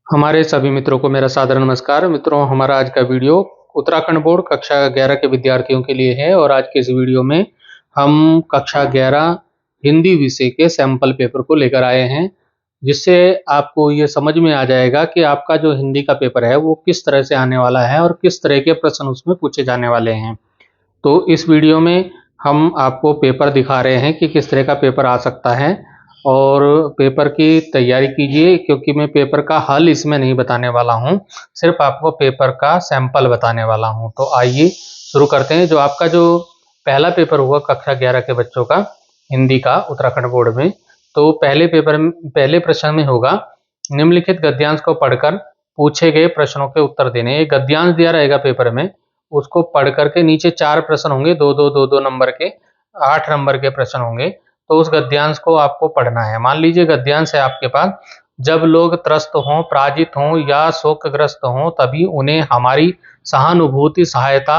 हमारे सभी मित्रों को मेरा सादर नमस्कार। मित्रों, हमारा आज का वीडियो उत्तराखंड बोर्ड कक्षा 11 के विद्यार्थियों के लिए है और आज के इस वीडियो में हम कक्षा 11 हिंदी विषय के सैंपल पेपर को लेकर आए हैं, जिससे आपको ये समझ में आ जाएगा कि आपका जो हिंदी का पेपर है वो किस तरह से आने वाला है और किस तरह के प्रश्न उसमें पूछे जाने वाले हैं। तो इस वीडियो में हम आपको पेपर दिखा रहे हैं कि किस तरह का पेपर आ सकता है और पेपर की तैयारी कीजिए, क्योंकि मैं पेपर का हल इसमें नहीं बताने वाला हूं, सिर्फ आपको पेपर का सैंपल बताने वाला हूं। तो आइए शुरू करते हैं। जो आपका जो पहला पेपर हुआ कक्षा 11 के बच्चों का हिंदी का उत्तराखंड बोर्ड में, तो पहले प्रश्न में होगा निम्नलिखित गद्यांश को पढ़कर पूछे गए प्रश्नों के उत्तर देने। एक गद्यांश दिया रहेगा पेपर में, उसको पढ़ करके नीचे 4 प्रश्न होंगे, दो नंबर के 8 नंबर के प्रश्न होंगे। तो उस गद्यांश को आपको पढ़ना है। मान लीजिए गद्यांश है आपके पास, जब लोग त्रस्त हों, पराजित हों या शोकग्रस्त हों तभी उन्हें हमारी सहानुभूति, सहायता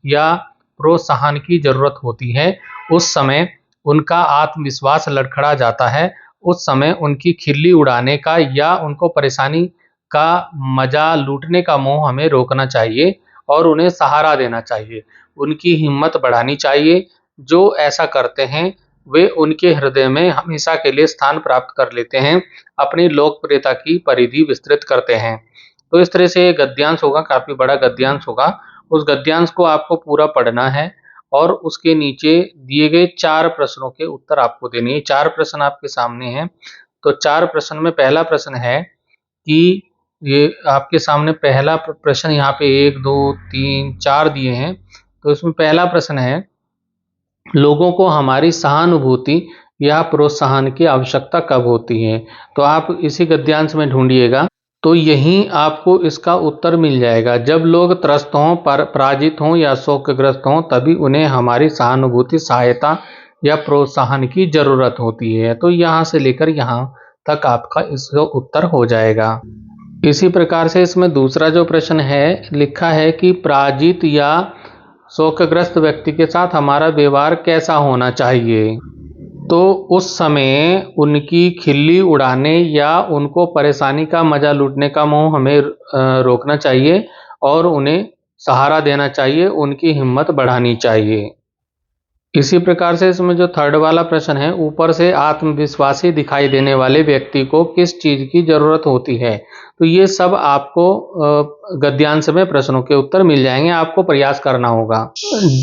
या प्रोत्साहन की जरूरत होती है। उस समय उनका आत्मविश्वास लड़खड़ा जाता है। उस समय उनकी खिल्ली उड़ाने का या उनको परेशानी का मजा लूटने का मोह हमें रोकना चाहिए और उन्हें सहारा देना चाहिए। उनकी हिम्मत बढ़ानी चाहिए। जो ऐसा करते हैं वे उनके हृदय में हमेशा के लिए स्थान प्राप्त कर लेते हैं, अपनी लोकप्रियता की परिधि विस्तृत करते हैं। तो इस तरह से गद्यांश होगा, काफी बड़ा गद्यांश होगा। उस गद्यांश को आपको पूरा पढ़ना है और उसके नीचे दिए गए 4 प्रश्नों के उत्तर आपको देने हैं। 4 प्रश्न आपके सामने हैं। तो 4 प्रश्न में पहला प्रश्न है कि ये आपके सामने पहला प्रश्न यहाँ पे 1 2 3 4 दिए हैं। तो इसमें पहला प्रश्न है, लोगों को हमारी सहानुभूति या प्रोत्साहन की आवश्यकता कब होती है? तो आप इसी गद्यांश में ढूंढिएगा, तो यहीं आपको इसका उत्तर मिल जाएगा। जब लोग त्रस्त हों, पराजित हों या शोकग्रस्त हों तभी उन्हें हमारी सहानुभूति, सहायता या प्रोत्साहन की जरूरत होती है। तो यहाँ से लेकर यहाँ तक आपका इसका उत्तर हो जाएगा। इसी प्रकार से इसमें दूसरा जो प्रश्न है, लिखा है कि पराजित या शोकग्रस्त व्यक्ति के साथ हमारा व्यवहार कैसा होना चाहिए? तो उस समय उनकी खिल्ली उड़ाने या उनको परेशानी का मजा लूटने का मोह हमें रोकना चाहिए और उन्हें सहारा देना चाहिए, उनकी हिम्मत बढ़ानी चाहिए। इसी प्रकार से इसमें जो थर्ड वाला प्रश्न है, ऊपर से आत्मविश्वासी दिखाई देने वाले व्यक्ति को किस चीज की जरूरत होती है? तो ये सब आपको गद्यांश में प्रश्नों के उत्तर मिल जाएंगे, आपको प्रयास करना होगा।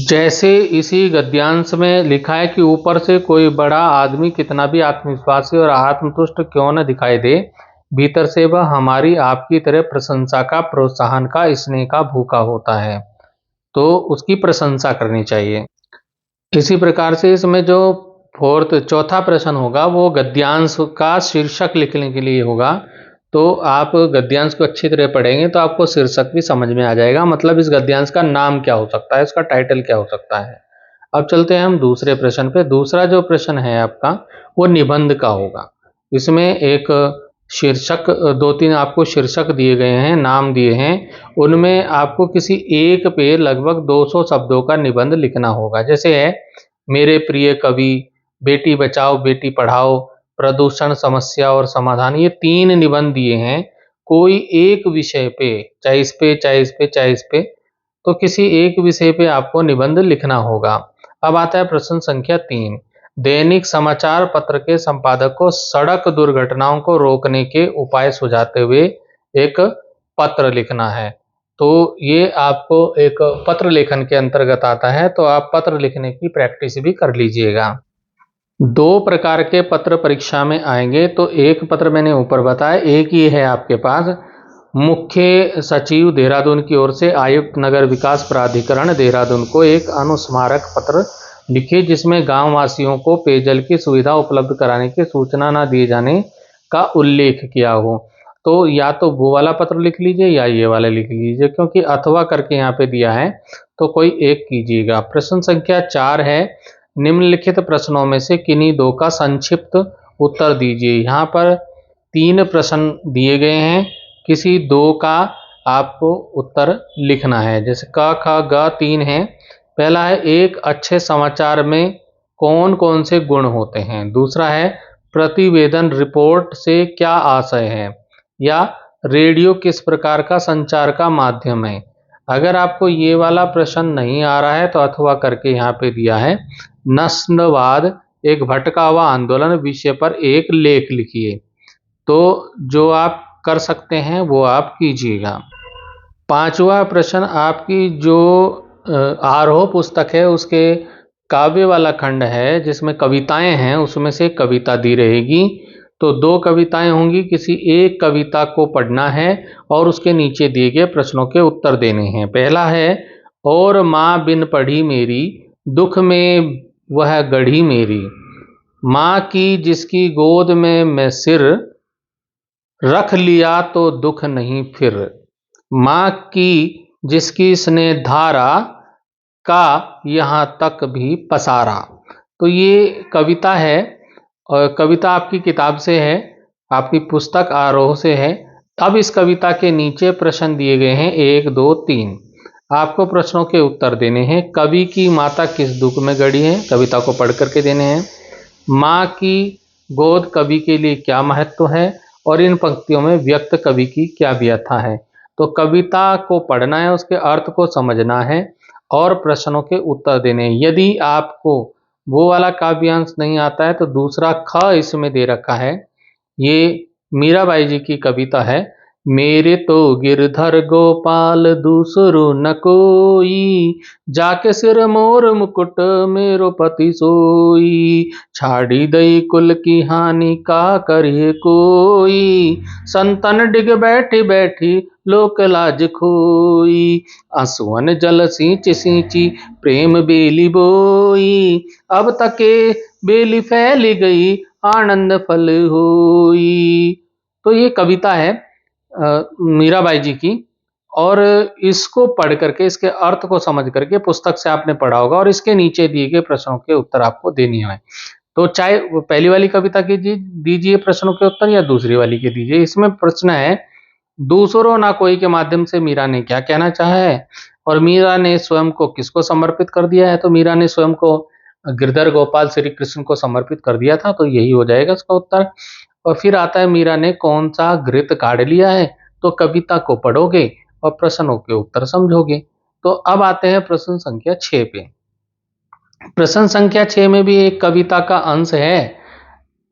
जैसे इसी गद्यांश में लिखा है कि ऊपर से कोई बड़ा आदमी कितना भी आत्मविश्वासी और आत्मतुष्ट क्यों न दिखाई दे, भीतर से वह हमारी आपकी तरह प्रशंसा का, प्रोत्साहन का, स्नेह का भूखा होता है। तो उसकी प्रशंसा करनी चाहिए। इसी प्रकार से इसमें जो चौथा प्रश्न होगा वो गद्यांश का शीर्षक लिखने के लिए होगा। तो आप गद्यांश को अच्छी तरह पढ़ेंगे तो आपको शीर्षक भी समझ में आ जाएगा, मतलब इस गद्यांश का नाम क्या हो सकता है, इसका टाइटल क्या हो सकता है। अब चलते हैं हम दूसरे प्रश्न पे। दूसरा जो प्रश्न है आपका वो निबंध का होगा। इसमें एक शीर्षक, 2-3 आपको शीर्षक दिए गए हैं, नाम दिए हैं। उनमें आपको किसी एक पे लगभग 200 शब्दों का निबंध लिखना होगा। जैसे है मेरे प्रिय कवि, बेटी बचाओ बेटी पढ़ाओ, प्रदूषण समस्या और समाधान, ये 3 निबंध दिए हैं। कोई एक विषय पे, चाहे इस पे चाहे इस पे चाहे इस पे, तो किसी एक विषय पे आपको निबंध लिखना होगा। अब आता है प्रश्न संख्या 3, दैनिक समाचार पत्र के संपादक को सड़क दुर्घटनाओं को रोकने के उपाय सुझाते हुए एक पत्र लिखना है। तो ये आपको एक पत्र लेखन के अंतर्गत आता है, तो आप पत्र लिखने की प्रैक्टिस भी कर लीजिएगा। 2 प्रकार के पत्र परीक्षा में आएंगे। तो एक पत्र मैंने ऊपर बताया, एक ये है आपके पास, मुख्य सचिव देहरादून की ओर से आयुक्त नगर विकास प्राधिकरण देहरादून को एक अनुस्मारक पत्र लिखे जिसमें गांव वासियों को पेयजल की सुविधा उपलब्ध कराने की सूचना न दिए जाने का उल्लेख किया हो। तो या तो वो वाला पत्र लिख लीजिए या ये वाला लिख लीजिए, क्योंकि अथवा करके यहाँ पे दिया है, तो कोई एक कीजिएगा। प्रश्न संख्या 4 है, निम्नलिखित प्रश्नों में से किन्हीं 2 का संक्षिप्त उत्तर दीजिए। यहाँ पर 3 प्रश्न दिए गए हैं, किसी 2 का आपको उत्तर लिखना है। जैसे क ख ग 3 है। पहला है, एक अच्छे समाचार में कौन कौन से गुण होते हैं? दूसरा है, प्रतिवेदन रिपोर्ट से क्या आशय है? या रेडियो किस प्रकार का संचार का माध्यम है। अगर आपको ये वाला प्रश्न नहीं आ रहा है तो अथवा करके यहाँ पे दिया है, नस्लवाद एक भटका हुआ आंदोलन विषय पर एक लेख लिखिए। तो जो आप कर सकते हैं वो आप कीजिएगा। पांचवा प्रश्न, आपकी जो आरोह पुस्तक है उसके काव्य वाला खंड है जिसमें कविताएं हैं, उसमें से कविता दी रहेगी। तो दो कविताएं होंगी, किसी एक कविता को पढ़ना है और उसके नीचे दिए गए प्रश्नों के उत्तर देने हैं। पहला है, और माँ बिन पढ़ी मेरी, दुख में वह गढ़ी मेरी, माँ की जिसकी गोद में मैं सिर, रख लिया तो दुख नहीं फिर, माँ की जिसकी स्नेह धारा का यहाँ तक भी पसारा। तो ये कविता है और कविता आपकी किताब से है, आपकी पुस्तक आरोह से है। अब इस कविता के नीचे प्रश्न दिए गए हैं 1, 2, 3। आपको प्रश्नों के उत्तर देने हैं। कवि की माता किस दुख में गड़ी है, कविता को पढ़ करके देने हैं। माँ की गोद कवि के लिए क्या महत्व है, और इन पंक्तियों में व्यक्त कवि की क्या व्यथा है। तो कविता को पढ़ना है, उसके अर्थ को समझना है और प्रश्नों के उत्तर देने हैं। यदि आपको वो वाला काव्यांश नहीं आता है तो दूसरा ख इसमें दे रखा है। ये मीराबाई जी की कविता है। मेरे तो गिरधर गोपाल दूसरो न कोई, जाके सिर मोर मुकुट मेरो पति सोई, छाड़ी दई कुल की हानि का करिए कोई, संतन डिग बैठी बैठी लोक लाज खोई, आंसुअन जल सींच सींची प्रेम बेली बोई, अब तके बेली फैली गई आनंद फल होई। तो ये कविता है मीराबाई जी की, और इसको पढ़ करके, इसके अर्थ को समझ करके, पुस्तक से आपने पढ़ा होगा और इसके नीचे दिए गए प्रश्नों के उत्तर आपको देने हैं। तो चाहे वो पहली वाली कविता की दीजिए प्रश्नों के उत्तर या दूसरी वाली के दीजिए। इसमें प्रश्न है, दूसरों ना कोई के माध्यम से मीरा ने क्या कहना चाहा है, और मीरा ने स्वयं को किसको समर्पित कर दिया है। तो मीरा ने स्वयं को गिरधर गोपाल श्री कृष्ण को समर्पित कर दिया था, तो यही हो जाएगा इसका उत्तर। और फिर आता है, मीरा ने कौन सा घृत काढ़ लिया है। तो कविता को पढ़ोगे और प्रश्नों के उत्तर समझोगे। तो अब आते हैं प्रश्न संख्या 6 पे। प्रश्न संख्या 6 में भी एक कविता का अंश है,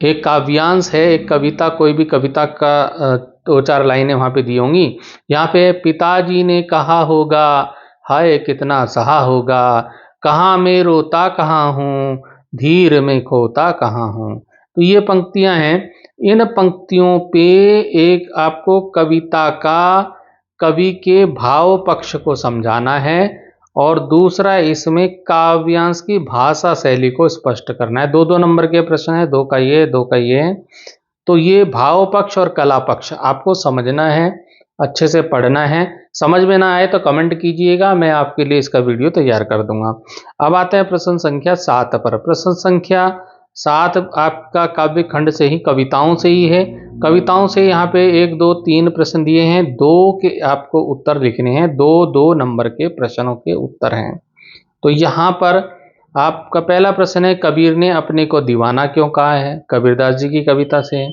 एक काव्यांश है, एक कविता, कोई भी कविता का 2-4 लाइनें वहां पे दी होंगी। यहाँ पे पिताजी ने कहा होगा, हाय कितना सहा होगा, कहाँ मैं रोता कहाँ हूँ, धीर में खोता कहाँ हूँ। तो ये पंक्तियां हैं। इन पंक्तियों पे एक आपको कविता का, कवि के भाव पक्ष को समझाना है, और दूसरा इसमें काव्यांश की भाषा शैली को स्पष्ट करना है। 2-2 नंबर के प्रश्न है, 2 का ये, 2 का ये। तो ये भाव पक्ष और कला पक्ष आपको समझना है, अच्छे से पढ़ना है। समझ में ना आए तो कमेंट कीजिएगा, मैं आपके लिए इसका वीडियो तैयार कर दूंगा। अब आते हैं प्रश्न संख्या 7 पर। प्रश्न संख्या 7 आपका काव्य खंड से ही, कविताओं से ही है। कविताओं से यहाँ पे 1, 2, 3 प्रश्न दिए हैं, 2 के आपको उत्तर लिखने हैं। 2-2 नंबर के प्रश्नों के उत्तर हैं। तो यहाँ पर आपका पहला प्रश्न है, कबीर ने अपने को दीवाना क्यों कहा है। कबीरदास जी की कविता से है।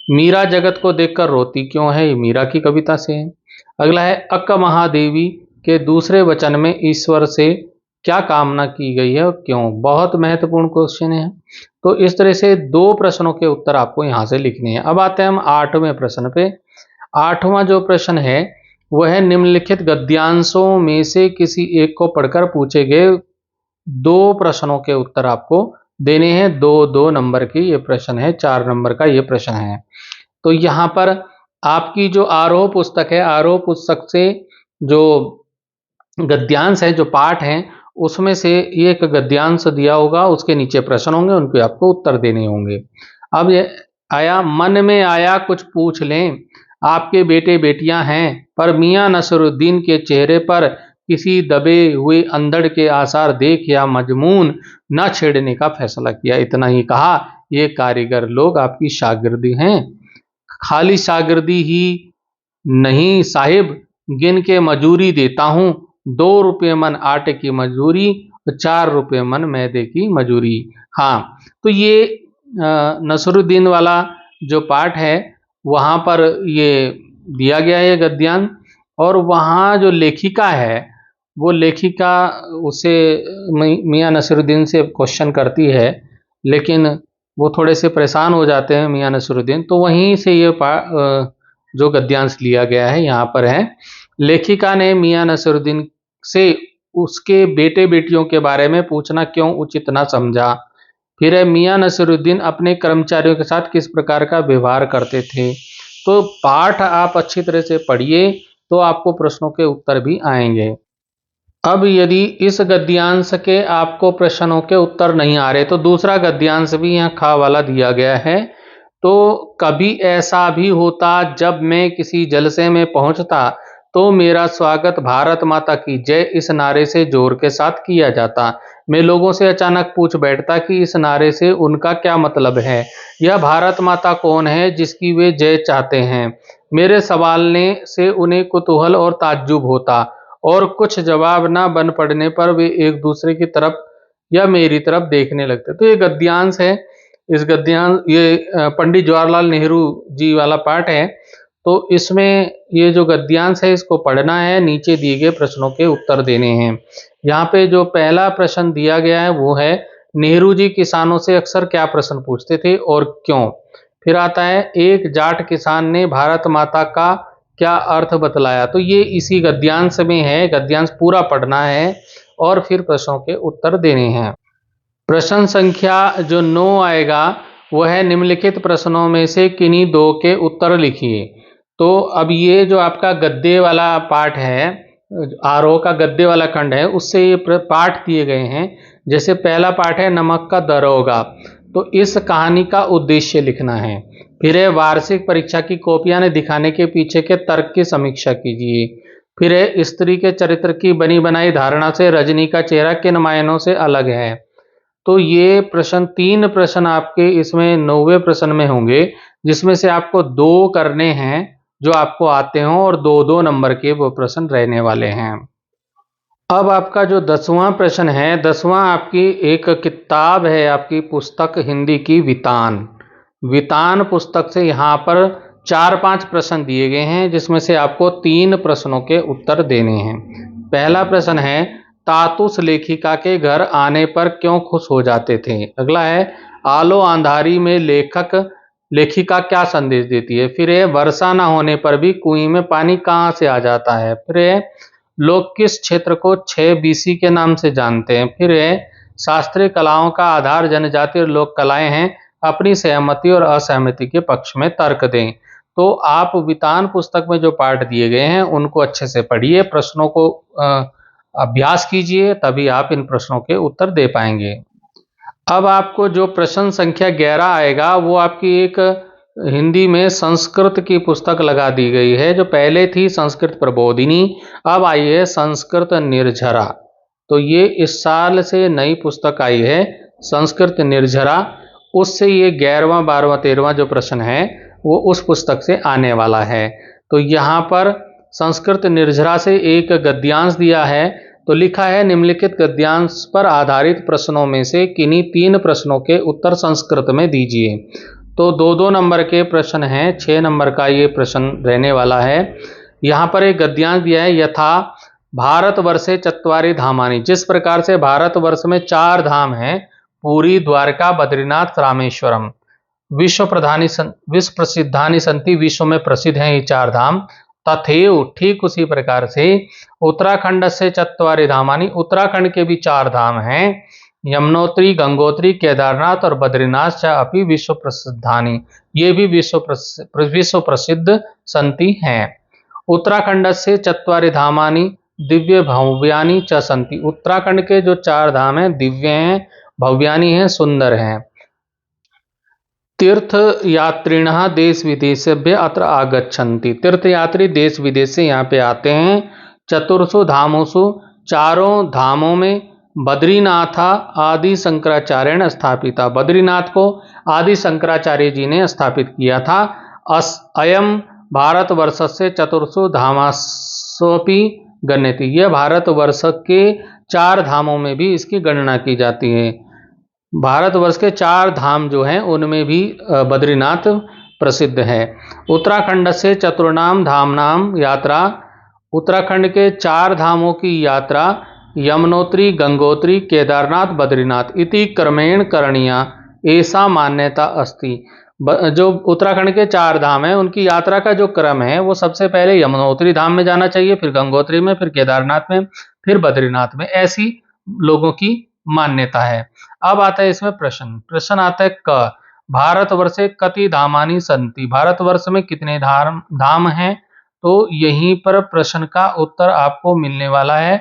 मीरा जगत को देखकर रोती क्यों है, ये मीरा की कविता से है। अगला है, अक्क महादेवी के दूसरे वचन में ईश्वर से क्या कामना की गई है और क्यों। बहुत महत्वपूर्ण क्वेश्चन है। तो इस तरह से 2 प्रश्नों के उत्तर आपको यहाँ से लिखने हैं। अब आते हैं हम 8वें प्रश्न पे। 8वां जो प्रश्न है वह है, निम्नलिखित गद्यांशों में से किसी एक को पढ़कर पूछे गए 2 प्रश्नों के उत्तर आपको देने हैं। 2-2 नंबर की ये प्रश्न है, 4 नंबर का ये प्रश्न है। तो यहाँ पर आपकी जो आरोह पुस्तक है, आरोह पुस्तक से जो गद्यांश है, जो पाठ है, उसमें से एक गद्यांश दिया होगा, उसके नीचे प्रश्न होंगे, उन पे आपको उत्तर देने होंगे। अब ये आया, मन में आया कुछ पूछ लें, आपके बेटे बेटियां हैं, पर मियां नसरुद्दीन के चेहरे पर किसी दबे हुए अंधड़ के आसार देख या मजमून न छेड़ने का फैसला किया। इतना ही कहा, ये कारीगर लोग आपकी शागिर्दी हैं। खाली शागिर्दी ही नहीं साहिब, गिन के मजूरी देता हूँ, 2 रुपये मन आटे की मजूरी, 4 रुपये मन मैदे की मजूरी। हाँ, तो ये नसरुद्दीन वाला जो पाठ है, वहाँ पर ये दिया गया है ये गद्यांश। और वहाँ जो लेखिका है वो लेखिका उसे मियां नसीरुद्दीन से क्वेश्चन करती है, लेकिन वो थोड़े से परेशान हो जाते हैं मियां नसीरुद्दीन। तो वहीं से ये जो गद्यांश लिया गया है यहाँ पर है। लेखिका ने मियां नसीरुद्दीन से उसके बेटे बेटियों के बारे में पूछना क्यों उचित न समझा। फिर है मियां नसीरुद्दीन अपने कर्मचारियों के साथ किस प्रकार का व्यवहार करते थे। तो पाठ आप अच्छी तरह से पढ़िए तो आपको प्रश्नों के उत्तर भी आएंगे। अब यदि इस गद्यांश के आपको प्रश्नों के उत्तर नहीं आ रहे तो दूसरा गद्यांश भी यहाँ खा वाला दिया गया है। तो कभी ऐसा भी होता जब मैं किसी जलसे में पहुंचता तो मेरा स्वागत भारत माता की जय इस नारे से जोर के साथ किया जाता। मैं लोगों से अचानक पूछ बैठता कि इस नारे से उनका क्या मतलब है। यह भारत माता कौन है जिसकी वे जय चाहते हैं। मेरे सवालने से उन्हें कुतूहल और ताज्जुब होता और कुछ जवाब ना बन पड़ने पर वे एक दूसरे की तरफ या मेरी तरफ देखने लगते। तो ये गद्यांश है। इस गद्यांश ये पंडित जवाहरलाल नेहरू जी वाला पाठ है। तो इसमें ये जो गद्यांश है इसको पढ़ना है, नीचे दिए गए प्रश्नों के उत्तर देने हैं। यहाँ पे जो पहला प्रश्न दिया गया है वो है नेहरू जी किसानों से अक्सर क्या प्रश्न पूछते थे और क्यों। फिर आता है एक जाट किसान ने भारत माता का क्या अर्थ बतलाया। तो ये इसी गद्यांश में है, गद्यांश पूरा पढ़ना है और फिर प्रश्नों के उत्तर देने हैं। प्रश्न संख्या जो 9 आएगा वह है निम्नलिखित प्रश्नों में से किन्हीं दो के उत्तर लिखिए। तो अब ये जो आपका गद्य वाला पाठ है, आरोह का गद्य वाला खंड है, उससे ये पाठ दिए गए हैं। जैसे पहला पाठ है नमक का दरोगा, तो इस कहानी का उद्देश्य लिखना है। फिर है वार्षिक परीक्षा की कॉपियां ने दिखाने के पीछे के तर्क की समीक्षा कीजिए। फिर है स्त्री के चरित्र की बनी बनाई धारणा से रजनी का चेहरा किन मायनों से अलग है। तो ये प्रश्न 3 प्रश्न आपके इसमें 9वें प्रश्न में होंगे, जिसमें से आपको 2 करने हैं जो आपको आते हों और 2-2 नंबर के वो प्रश्न रहने वाले हैं। अब आपका जो 10वां प्रश्न है, 10वां आपकी एक किताब है, आपकी पुस्तक हिंदी की वितान। वितान पुस्तक से यहाँ पर 4-5 प्रश्न दिए गए हैं, जिसमें से आपको 3 प्रश्नों के उत्तर देने हैं। पहला प्रश्न है तातुस लेखिका के घर आने पर क्यों खुश हो जाते थे। अगला है आलो अंधारी में लेखिका क्या संदेश देती है। फिर है वर्षा न होने पर भी कुएं में पानी कहाँ से आ जाता है। फिर है लोग किस क्षेत्र को 6 BC के नाम से जानते हैं। फिर है शास्त्रीय कलाओं का आधार जनजाति और लोक कलाएं हैं, अपनी सहमति और असहमति के पक्ष में तर्क दें। तो आप वितान पुस्तक में जो पाठ दिए गए हैं उनको अच्छे से पढ़िए, प्रश्नों को अभ्यास कीजिए, तभी आप इन प्रश्नों के उत्तर दे पाएंगे। अब आपको जो प्रश्न संख्या 11 आएगा वो आपकी एक हिंदी में संस्कृत की पुस्तक लगा दी गई है। जो पहले थी संस्कृत प्रबोधिनी, अब आई है संस्कृत निर्झरा। तो ये इस साल से नई पुस्तक आई है संस्कृत निर्झरा। उससे ये 11वां 12वां 13वां जो प्रश्न है वो उस पुस्तक से आने वाला है। तो यहाँ पर संस्कृत निर्झरा से एक गद्यांश दिया है। तो लिखा है निम्नलिखित गद्यांश पर आधारित प्रश्नों में से किन्हीं 3 प्रश्नों के उत्तर संस्कृत में दीजिए। तो 2-2 नंबर के प्रश्न हैं, 6 नंबर का ये प्रश्न रहने वाला है। यहाँ पर एक गद्यांश दिया है यथा भारतवर्षे चत्वारि धामानि। जिस प्रकार से भारतवर्ष में 4 धाम हैं, पुरी, द्वारका, बद्रीनाथ, रामेश्वरम, विश्व प्रसिद्धानि संति, विश्व में प्रसिद्ध हैं ये 4 धाम। तथैव ठीक उसी प्रकार से उत्तराखंड से चत्वारि धामानि, उत्तराखंड के भी 4 धाम हैं, यमुनोत्री, गंगोत्री, केदारनाथ और बद्रीनाथ च अपि विश्व प्रसिद्धानि, ये भी विश्व प्रसिद्ध संति हैं। उत्तराखंड से चत्वारि धामानि दिव्य भव्यानि च संति। उत्तराखंड के जो 4 धाम हैं दिव्य हैं, भव्यानि हैं, सुंदर हैं। तीर्थयात्रिणः देश विदेशेभ्य अत्र आगच्छन्ति। तीर्थयात्री देश विदेश से यहाँ पे आते हैं। चतुर्षु धामोषु, 4 धामों में, बद्रीनाथ आदि शंकराचार्य स्थापिता। बद्रीनाथ को आदि शंकराचार्य जी ने स्थापित किया था। अयम भारतवर्षस्य चतुर्षु धामास्वपि गण्यति। यह भारतवर्ष के 4 धामों में भी इसकी गणना की जाती है। भारतवर्ष के 4 धाम जो हैं उनमें भी बद्रीनाथ प्रसिद्ध है। उत्तराखंड से चतुर्णाम धामनाम यात्रा, उत्तराखंड के 4 धामों की यात्रा यमुनोत्री, गंगोत्री, केदारनाथ, बद्रीनाथ इति क्रमेण करणीया ऐसा मान्यता अस्ति। जो उत्तराखंड के 4 धाम हैं उनकी यात्रा का जो क्रम है वो सबसे पहले यमुनोत्री धाम में जाना चाहिए, फिर गंगोत्री में, फिर केदारनाथ में, फिर बद्रीनाथ में, ऐसी लोगों की मान्यता है। अब आता है इसमें प्रश्न आता है क, भारतवर्षे कति धामानि सन्ति, भारतवर्ष में कितने धाम हैं। तो यहीं पर प्रश्न का उत्तर आपको मिलने वाला है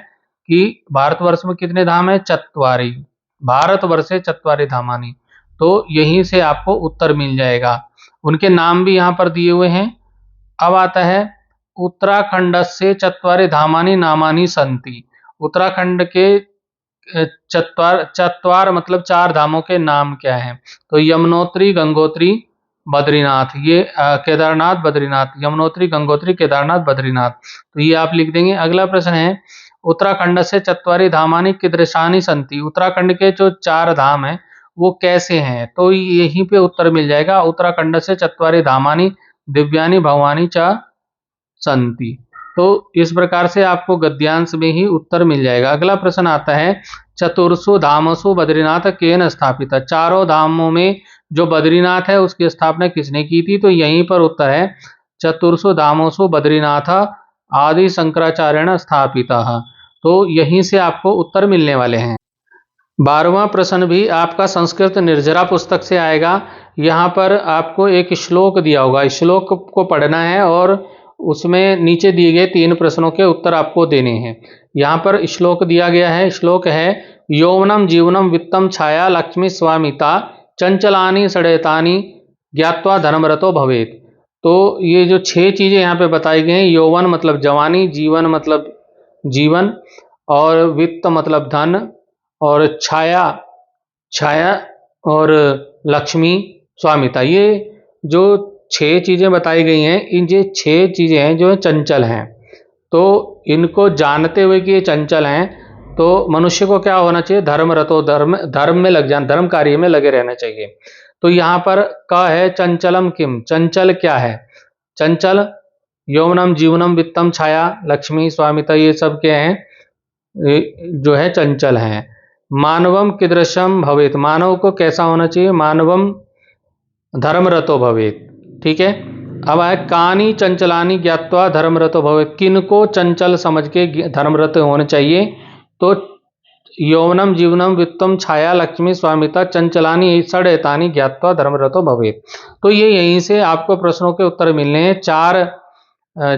कि भारतवर्ष में कितने धाम है, चत्वारि, भारतवर्षे चत्वारि धामानि। तो यहीं से आपको उत्तर मिल जाएगा। उनके नाम भी यहाँ पर दिए हुए हैं। अब आता है उत्तराखंड से चत्वारि धामानि नामानि सन्ति, उत्तराखंड के चत्वार मतलब 4 धामों के नाम क्या हैं। तो यमुनोत्री, गंगोत्री, बद्रीनाथ, ये केदारनाथ, बद्रीनाथ, यमुनोत्री, गंगोत्री, केदारनाथ, बद्रीनाथ, तो ये आप लिख देंगे। अगला प्रश्न है उत्तराखंड से चत्वारि धामानि कीदृशानि सन्ति, उत्तराखंड के जो 4 धाम हैं वो कैसे हैं। तो यहीं पे उत्तर मिल जाएगा, उत्तराखंड से चत्वारि धामानि दिव्यानि भवानी च सन्ति। तो इस प्रकार से आपको गद्यांश में ही उत्तर मिल जाएगा। अगला प्रश्न आता है चतुर्षु धामसु बद्रीनाथ केन स्थापित, चारों धामों में जो बद्रीनाथ है उसकी स्थापना किसने की थी। तो यहीं पर उत्तर है चतुर्षु धामसु बद्रीनाथ आदि शंकराचार्यण स्थापितः। तो यहीं से आपको उत्तर मिलने वाले हैं। 12वां प्रश्न भी आपका संस्कृत निर्जरा पुस्तक से आएगा। यहाँ पर आपको एक श्लोक दिया होगा, इस श्लोक को पढ़ना है और उसमें नीचे दिए गए 3 प्रश्नों के उत्तर आपको देने हैं। यहाँ पर श्लोक दिया गया है, श्लोक है यौवनम जीवनम वित्तम छाया लक्ष्मी स्वामिता चंचलानि षडेतानि ज्ञात्वा धर्मरतो भवेत। तो ये जो 6 चीजें यहाँ पे बताई गई हैं, यौवन मतलब जवानी, जीवन मतलब जीवन, और वित्त मतलब धन, और छाया और लक्ष्मी स्वामिता, ये जो 6 चीजें बताई गई हैं, इन ये 6 चीजें हैं जो चंचल हैं। तो इनको जानते हुए कि ये चंचल हैं तो मनुष्य को क्या होना चाहिए, धर्मरतो, धर्म में लग जाना, धर्म कार्य में लगे रहना चाहिए। तो यहाँ पर का है चंचलम किम, चंचल क्या है, चंचल यौवनम जीवनम वित्तम छाया लक्ष्मी स्वामिता, ये सब क्या हैं जो है चंचल हैं। मानवम कीदृशम भवेत, मानव को कैसा होना चाहिए, मानवम धर्मरतो भवेत। ठीक है। अब आए कानी चंचलानी ज्ञात्वा धर्मरतो भवेत, किनको चंचल समझ के धर्मरत होने चाहिए। तो यौवनम जीवनम वित्तम छाया लक्ष्मी स्वामिता चंचलानी षडेतानि ज्ञात्वा धर्मरतो भवेत। तो ये यहीं से आपको प्रश्नों के उत्तर मिलने हैं। 4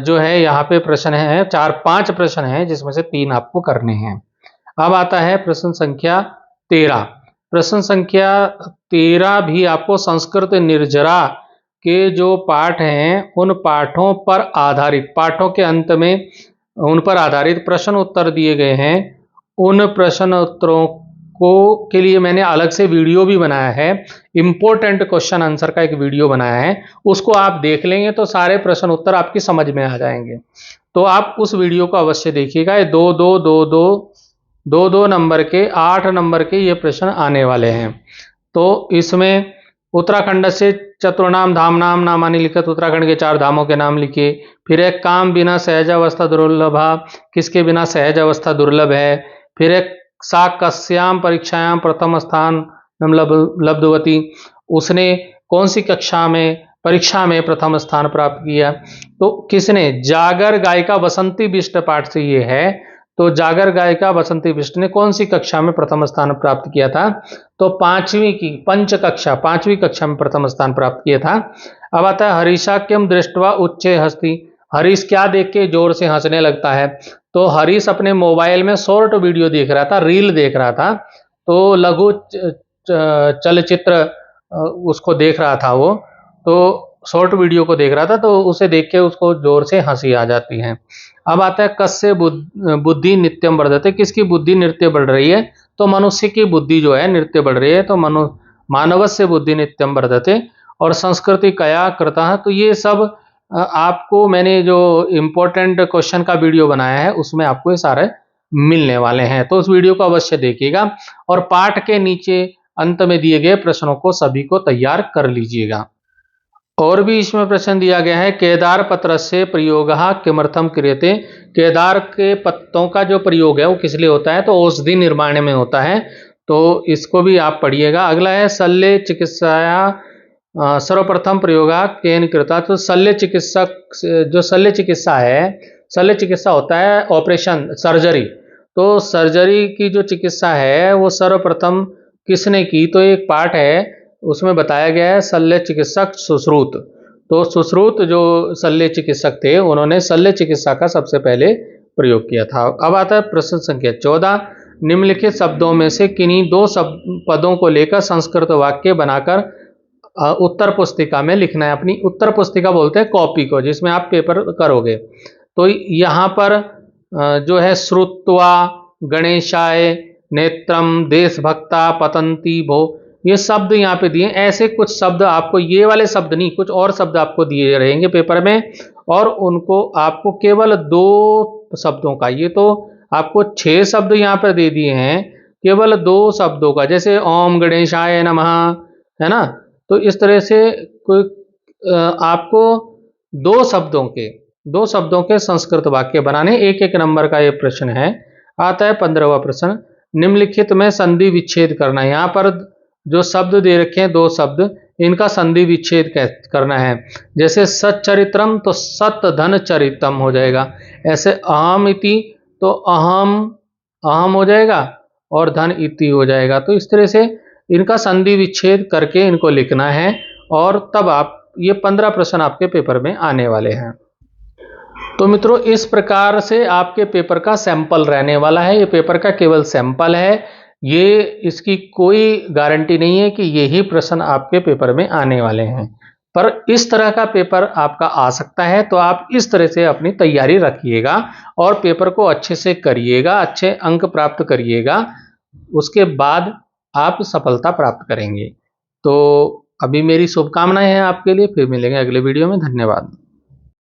जो है यहाँ पे प्रश्न है, 4-5 प्रश्न हैं जिसमें से 3 आपको करने हैं। अब आता है प्रश्न संख्या 13। प्रश्न संख्या 13 भी आपको संस्कृत निर्जरा के जो पाठ हैं उन पाठों पर आधारित, पाठों के अंत में उन पर आधारित प्रश्न उत्तर दिए गए हैं। उन प्रश्न उत्तरों को के लिए मैंने अलग से वीडियो भी बनाया है, इंपॉर्टेंट क्वेश्चन आंसर का एक वीडियो बनाया है, उसको आप देख लेंगे तो सारे प्रश्न उत्तर आपकी समझ में आ जाएंगे। तो आप उस वीडियो को अवश्य देखिएगा। 2 नंबर के 8 नंबर के ये प्रश्न आने वाले हैं। तो इसमें उत्तराखंड से चतुर्णाम धामनाम नामानि लिखे, तो उत्तराखंड के 4 धामों के नाम लिखिए। फिर एक काम बिना सहजावस्था दुर्लभा, किसके बिना सहज अवस्था दुर्लभ है। फिर एक सा कस्याम परीक्षायाम प्रथम स्थान लब्धवती, उसने कौन सी कक्षा में परीक्षा में प्रथम स्थान प्राप्त किया। तो किसने, जागर गायिका बसंती बिष्ट पाठ से ये है। तो जागर गायिका बसंती बिष्ट ने कौन सी कक्षा में प्रथम स्थान प्राप्त किया था। तो 5वीं की कक्षा 5वीं कक्षा में प्रथम स्थान प्राप्त किया था। अब आता है हरीशाक्यम दृष्टवा उच्चे हस्ती, हरीश क्या देख के जोर से हंसने लगता है। तो हरीश अपने मोबाइल में शॉर्ट वीडियो देख रहा था, रील देख रहा था। तो लघु चलचित्र उसको देख रहा था, वो तो शॉर्ट वीडियो को देख रहा था, तो उसे देख के उसको जोर से हंसी आ जाती है। अब आता है कस्य बुद्धि नित्यम वर्धते, किसकी बुद्धि नित्य बढ़ रही है। तो मनुष्य की बुद्धि जो है नित्य बढ़ रही है। तो मानवस्य बुद्धि नित्यम वर्धते। और संस्कृति कया कृता, तो ये सब आपको मैंने जो इम्पोर्टेंट क्वेश्चन का वीडियो बनाया है उसमें आपको ये सारे मिलने वाले हैं। तो उस वीडियो को अवश्य देखिएगा और पाठ के नीचे अंत में दिए गए प्रश्नों को सभी को तैयार कर लीजिएगा। और भी इसमें प्रश्न दिया गया है, केदार पत्रस्य प्रयोगः किमर्थम क्रियते। केदार के पत्तों का जो प्रयोग है वो किस लिए होता है, तो औषधि निर्माण में होता है। तो इसको भी आप पढ़िएगा। अगला है शल्य चिकित्साया सर्वप्रथम प्रयोग केन कृता। तो शल्य चिकित्सक, जो शल्य चिकित्सा है, शल्य चिकित्सा होता है ऑपरेशन, सर्जरी। तो सर्जरी की जो चिकित्सा है वो सर्वप्रथम किसने की, तो एक पार्ट है उसमें बताया गया है शल्य चिकित्सक सुश्रुत। तो सुश्रुत जो शल्य चिकित्सक थे उन्होंने शल्य चिकित्सा का सबसे पहले प्रयोग किया था। अब आता है प्रश्न संख्या 14। निम्नलिखित शब्दों में से किन्हीं दो पदों को लेकर संस्कृत वाक्य बनाकर उत्तर पुस्तिका में लिखना है। अपनी उत्तर पुस्तिका बोलते हैं कॉपी को, जिसमें आप पेपर करोगे। तो यहाँ पर जो है श्रुत्वा, गणेशाय, नेत्रम, देशभक्ता, पतंती भो, ये शब्द यहाँ पे दिए। ऐसे कुछ शब्द आपको, ये वाले शब्द नहीं, कुछ और शब्द आपको दिए रहेंगे पेपर में, और उनको आपको केवल 2 शब्दों का, ये तो आपको 6 शब्द यहाँ पर दे दिए हैं, केवल 2 शब्दों का, जैसे ओम गणेशाय नमः, है ना। तो इस तरह से कोई आपको 2 शब्दों के संस्कृत वाक्य बनाने। एक एक नंबर का ये प्रश्न है। आता है 15वां प्रश्न। निम्नलिखित में संधि विच्छेद करना। यहाँ पर जो शब्द दे रखे हैं 2 शब्द, इनका संधि विच्छेद करना है। जैसे सच्चरित्रम, तो सत धन चरितम हो जाएगा। ऐसे अहम इति, तो अहम अहम हो जाएगा और धन इति हो जाएगा। तो इस तरह से इनका संधि विच्छेद करके इनको लिखना है, और तब आप, ये 15 प्रश्न आपके पेपर में आने वाले हैं। तो मित्रों, इस प्रकार से आपके पेपर का सैंपल रहने वाला है। ये पेपर का केवल सैंपल है, ये इसकी कोई गारंटी नहीं है कि यही प्रश्न आपके पेपर में आने वाले हैं, पर इस तरह का पेपर आपका आ सकता है। तो आप इस तरह से अपनी तैयारी रखिएगा और पेपर को अच्छे से करिएगा, अच्छे अंक प्राप्त करिएगा, उसके बाद आप सफलता प्राप्त करेंगे। तो अभी मेरी शुभकामनाएं हैं आपके लिए। फिर मिलेंगे अगले वीडियो में। धन्यवाद।